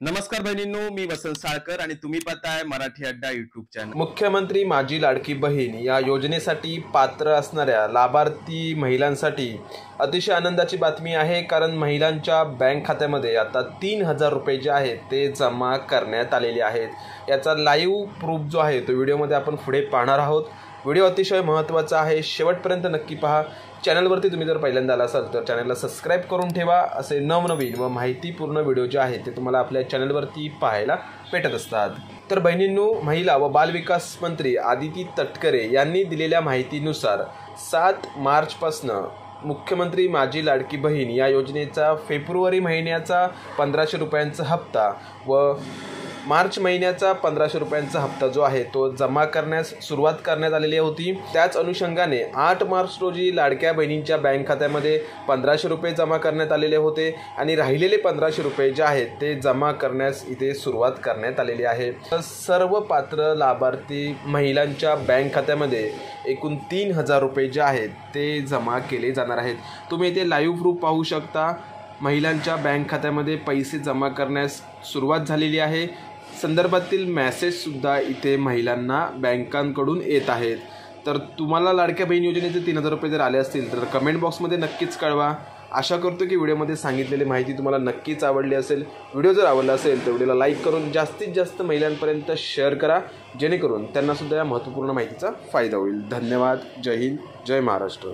नमस्कार बहिणींनो, मी वसंत साळकर आणि तुम्ही पाहताय मराठी अड्डा यूट्यूब चॅनल। मुख्यमंत्री माझी लाडकी बहीण या योजनेसाठी पात्र असणाऱ्या लाभार्थी महिलांसाठी अतिशय आनंदाची बातमी आहे, कारण महिलांच्या बँक खात्यामध्ये आता 3000 रुपये जे आहेत ते जमा करण्यात आलेले आहेत। याचा लाईव्ह प्रूफ जो आहे तो व्हिडिओमध्ये आपण पुढे पाहणार आहोत। व्हिडिओ अतिशय महत्त्वाचा आहे, शेवटपर्यंत नक्की पहा। चॅनलवरती तुम्ही जर पहिल्यांदा आला असाल तर चॅनलला सबस्क्राइब करून ठेवा। असे नवनवीन व माहितीपूर्ण व्हिडिओ जे आहेत ते तुम्हाला आपल्या चॅनलवरती पाहायला भेटत असतात। तर बहिणींनो, महिला व बालविकास मंत्री आदिती तटकरे यांनी दिलेल्या माहितीनुसार 7 मार्चपासून मुख्यमंत्री माझी लाडकी बहीण या योजनेचा फेब्रुवारी महिन्याचा 1500 रुपयांचा हप्ता व मार्च महिन्याचा 1500 रुपयांचा हप्ता जो आहे तो जमा करण्यास सुरुवात करण्यात आलेली होती। त्याच अनुषंगाने 8 मार्च रोजी लाडक्या बहिणींच्या बँक खात्यामध्ये 1500 रुपये जमा करण्यात आलेले होते आणि राहिलेले 1500 रुपये जे आहेत ते जमा करण्यास इथे सुरुवात करण्यात आलेली आहे। सर्व पात्र लाभार्थी महिलांच्या बँक खात्यामध्ये एकूण 3000 रुपये जे आहेत ते जमा केले जाणार आहेत। तुम्ही इथे लाईव्ह प्रूफ पाहू शकता। महिलांच्या बँक खात्यामध्ये पैसे जमा करण्यास सुरुवात झालेली आहे। संदर्भातील मेसेजसुद्धा इथे महिलांना बँकांकडून येत आहेत। तर तुम्हाला लाडक्या बहीण योजनेचे 3000 रुपये जर आले असतील तर कमेंट बॉक्समध्ये नक्कीच कळवा। आशा करतो की व्हिडिओमध्ये सांगितलेली माहिती तुम्हाला नक्कीच आवडली असेल। व्हिडिओ जर आवडला असेल तर व्हिडिओला लाईक करून जास्तीत जास्त महिलांपर्यंत शेअर करा, जेणेकरून त्यांनासुद्धा या महत्त्वपूर्ण माहितीचा फायदा होईल। धन्यवाद। जय हिंद, जय महाराष्ट्र।